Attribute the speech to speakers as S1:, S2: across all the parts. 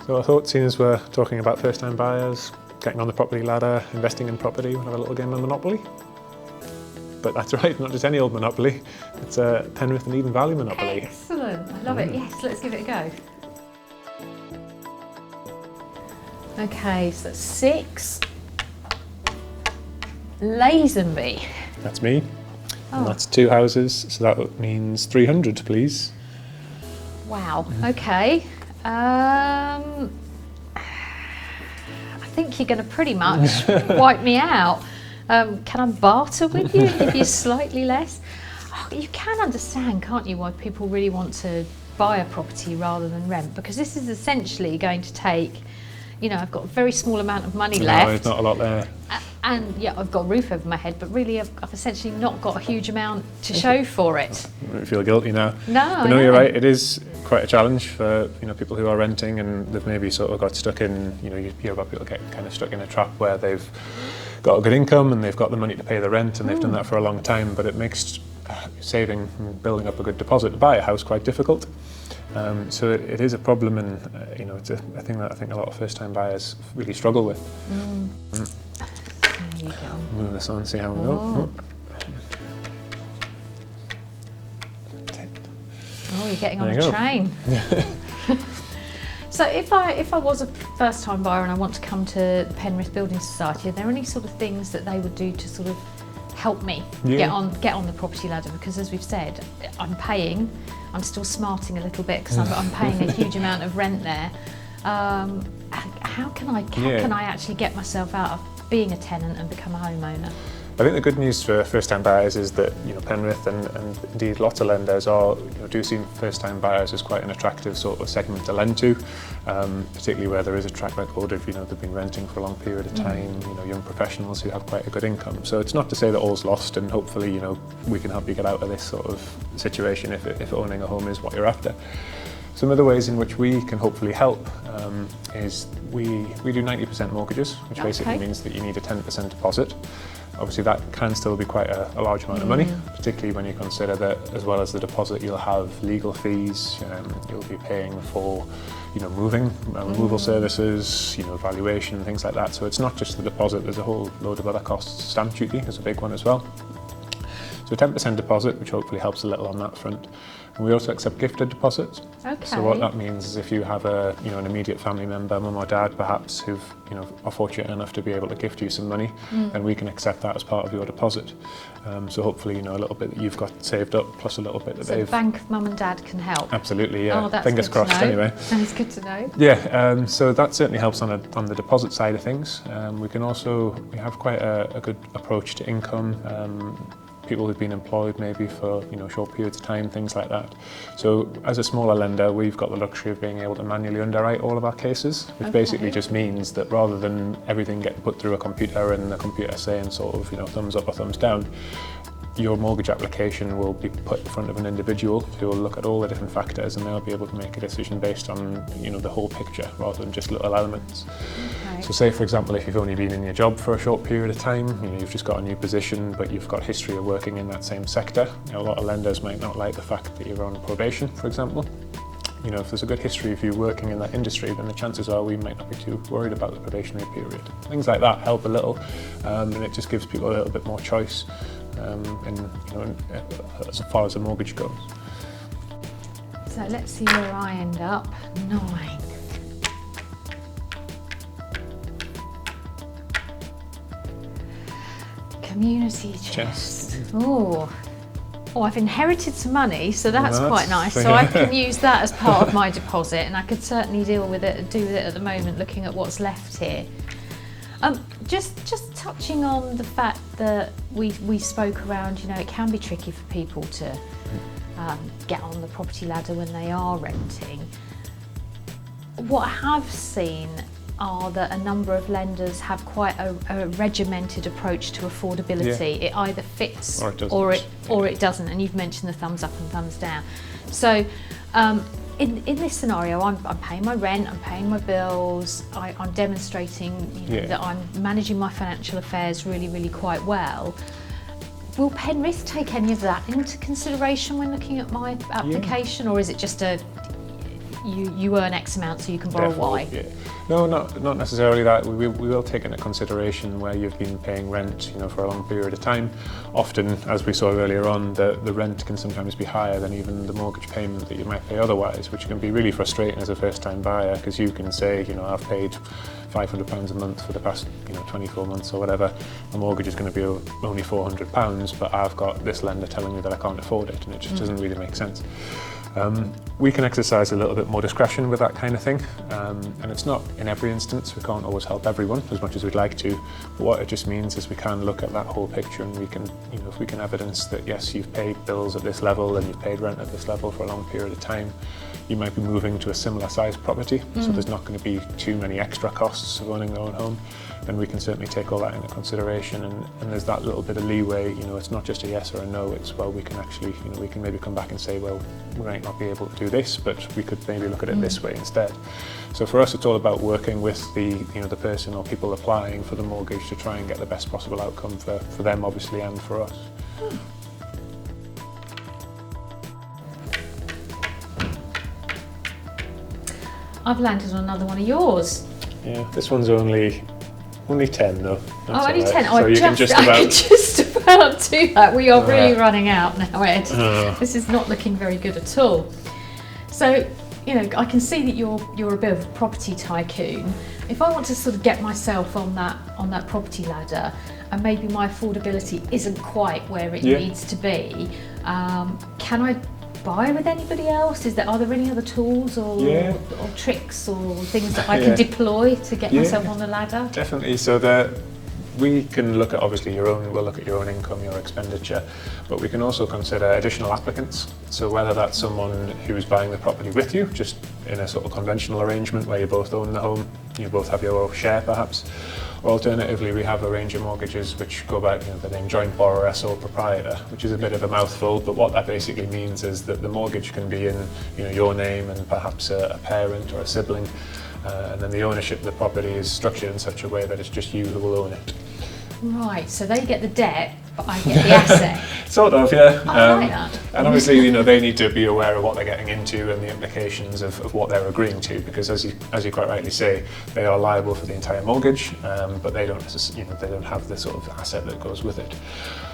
S1: So I thought, seeing as we're talking about first-time buyers, getting on the property ladder, investing in property, we'll have a little game of Monopoly. But that's right, not just any old Monopoly, it's a Penrith and Eden Valley Monopoly.
S2: Excellent, I love it. Yes, let's give it a go. Okay, so that's 6. Lazenby.
S1: That's me.
S2: Oh.
S1: And that's 2 houses, so that means 300, please.
S2: Wow, okay. I think you're going to pretty much wipe me out. Can I barter with you and give you slightly less? Oh, you can understand, can't you, why people really want to buy a property rather than rent, because this is essentially going to take, you know, I've got a very small amount of money left.
S1: There's not a lot there.
S2: And yeah, I've got a roof over my head, but really I've essentially not got a huge amount to show for it.
S1: I feel guilty now.
S2: No,
S1: but no, you're right. It is quite a challenge for people who are renting, and they've maybe sort of got stuck in. You hear about people get kind of stuck in a trap where they've got a good income and they've got the money to pay the rent, and they've done that for a long time. But it makes saving and building up a good deposit to buy a house quite difficult. So it is a problem, and it's a thing that I think a lot of first-time buyers really struggle with.
S2: There you go.
S1: Move this on, see how we go.
S2: Oh, you're getting on a train. So if I was a first-time buyer and I want to come to the Penrith Building Society, are there any sort of things that they would do to sort of help me get on the property ladder? Because as we've said, I'm still smarting a little bit because I'm paying a huge amount of rent there. How can I actually get myself out of being a tenant and become a homeowner?
S1: I think the good news for first-time buyers is that Penrith and indeed lots of lenders do see first-time buyers as quite an attractive sort of segment to lend to, particularly where there is a track record of they've been renting for a long period of time. Young professionals who have quite a good income. So it's not to say that all's lost, and hopefully we can help you get out of this sort of situation if owning a home is what you're after. Some of the ways in which we can hopefully help is we do 90% mortgages, which basically means that you need a 10% deposit. Obviously that can still be quite a large amount of money, particularly when you consider that as well as the deposit you'll have legal fees, you'll be paying for removal services, valuation, things like that. So it's not just the deposit, there's a whole load of other costs. Stamp duty is a big one as well. So 10% deposit, which hopefully helps a little on that front. And we also accept gifted deposits.
S2: Okay.
S1: So what that means is if you have an immediate family member, mum or dad perhaps, who are fortunate enough to be able to gift you some money, then we can accept that as part of your deposit. So hopefully, a little bit that you've got saved up plus a little bit that they've...
S2: So bank of mum and dad can help?
S1: Absolutely, yeah.
S2: Oh, that's
S1: Fingers
S2: good to
S1: crossed
S2: know.
S1: anyway.
S2: That's good to know.
S1: Yeah, so that certainly helps on the deposit side of things. We have quite a good approach to income. People who've been employed maybe for short periods of time, things like that. So as a smaller lender, we've got the luxury of being able to manually underwrite all of our cases, which basically just means that rather than everything getting put through a computer and the computer saying sort of thumbs up or thumbs down, your mortgage application will be put in front of an individual who will look at all the different factors, and they'll be able to make a decision based on the whole picture rather than just little elements.
S2: Okay.
S1: So say for example, if you've only been in your job for a short period of time, you've just got a new position but you've got history of working in that same sector. A lot of lenders might not like the fact that you're on probation, for example. If there's a good history of you working in that industry, then the chances are we might not be too worried about the probationary period. Things like that help a little, and it just gives people a little bit more choice as far as the mortgage goes.
S2: So let's see where I end up. 9. Community chest. Oh, I've inherited some money, so that's quite nice. So I can use that as part of my deposit, and I could certainly do with it at the moment, looking at what's left here. Just touching on the fact that we spoke around, it can be tricky for people to get on the property ladder when they are renting. What I have seen are that a number of lenders have quite a regimented approach to affordability. It either fits or it doesn't, and you've mentioned the thumbs up and thumbs down. So in this scenario, I'm paying my rent, I'm paying my bills, I'm demonstrating that I'm managing my financial affairs really, really quite well. Will Penrith take any of that into consideration when looking at my application, or is it just you earn X amount so you can borrow Y.
S1: Yeah. No, not necessarily that. We will take into consideration where you've been paying rent, for a long period of time. Often, as we saw earlier on, the rent can sometimes be higher than even the mortgage payment that you might pay otherwise, which can be really frustrating as a first-time buyer, because you can say, I've paid £500 a month for the past 24 months or whatever. My mortgage is going to be only £400, but I've got this lender telling me that I can't afford it, and it just doesn't really make sense. We can exercise a little bit more discretion with that kind of thing, and it's not in every instance. We can't always help everyone as much as we'd like to, but what it just means is we can look at that whole picture, and we can, if we can evidence that yes, you've paid bills at this level and you've paid rent at this level for a long period of time, you might be moving to a similar sized property, so there's not going to be too many extra costs of owning their own home, then we can certainly take all that into consideration, and there's that little bit of leeway. It's not just a yes or a no, it's, well, we can actually, we can maybe come back and say, well, we might not be able to do this, but we could maybe look at it this way instead. So for us, it's all about working with the person or people applying for the mortgage to try and get the best possible outcome for them, obviously, and for us.
S2: I've landed on another one of yours.
S1: Yeah, this one's only 10 though. That's
S2: only
S1: right.
S2: 10.
S1: So you can just
S2: I
S1: about...
S2: can just about do that. We are really running out now, Ed. This is not looking very good at all. So, I can see that you're a bit of a property tycoon. If I want to sort of get myself on that property ladder, and maybe my affordability isn't quite where it needs to be, can I buy with anybody else? Are there any other tools or tricks or things that I can deploy to get myself on the ladder?
S1: Definitely. So we can look at, obviously, we'll look at your own income, your expenditure, but we can also consider additional applicants. So whether that's someone who's buying the property with you, just in a sort of conventional arrangement where you both own the home, you both have your share perhaps, or alternatively we have a range of mortgages which go by the name joint borrower, sole proprietor, which is a bit of a mouthful, but what that basically means is that the mortgage can be in your name and perhaps a parent or a sibling, and then the ownership of the property is structured in such a way that it's just you who will own it.
S2: Right, so they get the debt, but I get the asset.
S1: Sort of, yeah.
S2: I like that.
S1: And obviously, they need to be aware of what they're getting into and the implications of what they're agreeing to, because as you quite rightly say, they are liable for the entire mortgage, but they don't they don't have the sort of asset that goes with it.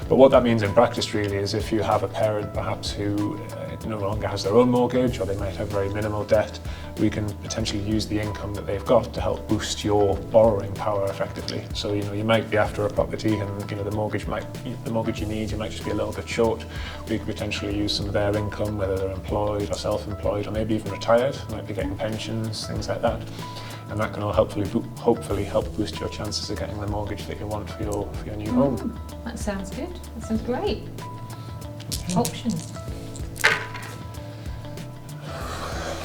S1: But what that means in practice really is if you have a parent perhaps who no longer has their own mortgage, or they might have very minimal debt, we can potentially use the income that they've got to help boost your borrowing power effectively. So you might be after a property, and the mortgage you need, you might just be a little bit short. We could potentially use some of their income, whether they're employed or self-employed, or maybe even retired, might be getting pensions, things like that. And that can all hopefully help boost your chances of getting the mortgage that you want for your new home.
S2: That sounds good. That sounds great. Options.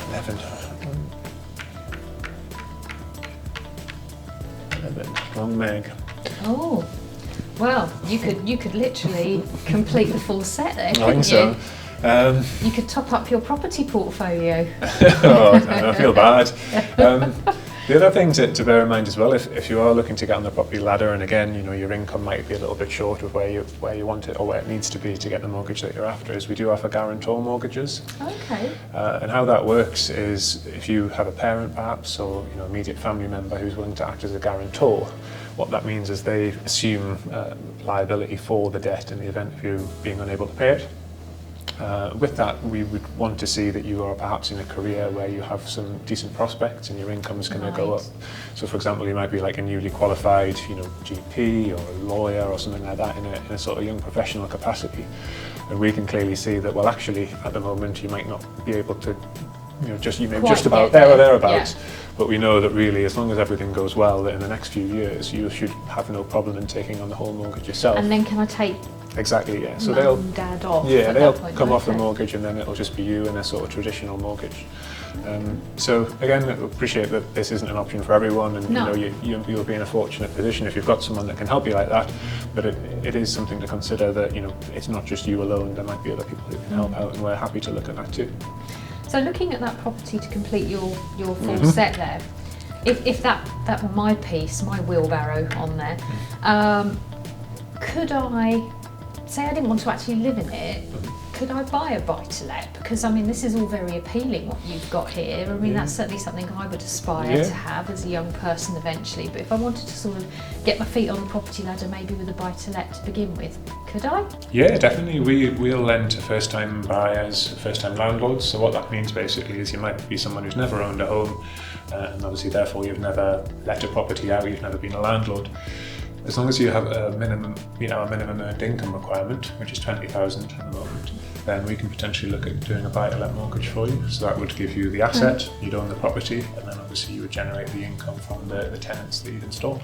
S1: 11. Wrong Meg.
S2: Oh, well, you could literally complete the full set there, couldn't
S1: I think so.
S2: You could top up your property portfolio.
S1: I feel bad. The other thing to bear in mind as well, if you are looking to get on the property ladder, and again, your income might be a little bit short of where you want it or where it needs to be to get the mortgage that you're after, is we do offer guarantor mortgages.
S2: Okay.
S1: And how that works is if you have a parent perhaps, or immediate family member who's willing to act as a guarantor, what that means is they assume liability for the debt in the event of you being unable to pay it. With that, we would want to see that you are perhaps in a career where you have some decent prospects and your income is going to go up. So, for example, you might be like a newly qualified, GP or a lawyer or something like that in a sort of young professional capacity. And we can clearly see that, well, actually, at the moment, you might not be able to, you may be just about there or thereabouts. Yeah. But we know that really, as long as everything goes well, that in the next few years, you should have no problem in taking on the whole mortgage yourself.
S2: And then can I take
S1: Exactly, yeah. So
S2: Mum and Dad off?
S1: Yeah, they'll come off the mortgage, and then it'll just be you in a sort of traditional mortgage. So again, I appreciate that this isn't an option for everyone, and you'll be in a fortunate position if you've got someone that can help you like that. But it is something to consider that it's not just you alone. There might be other people who can help out, and we're happy to look at that too.
S2: So looking at that property to complete your full set there, if that were my piece, my wheelbarrow on there, could I say I didn't want to actually live in it? could I buy a buy-to-let? Because I mean, this is all very appealing what you've got here. I mean, that's certainly something I would aspire to have as a young person eventually. But if I wanted to sort of get my feet on the property ladder, maybe with a buy-to-let to begin with, could I?
S1: Yeah, definitely. We'll lend to first-time buyers, first-time landlords. So what that means basically is you might be someone who's never owned a home, and obviously therefore you've never let a property out, you've never been a landlord. As long as you have a minimum earned income requirement, which is 20,000 at the moment, then we can potentially look at doing a buy-to-let mortgage for you. So that would give you the asset, you'd own the property, and then obviously you would generate the income from the tenants that you've installed.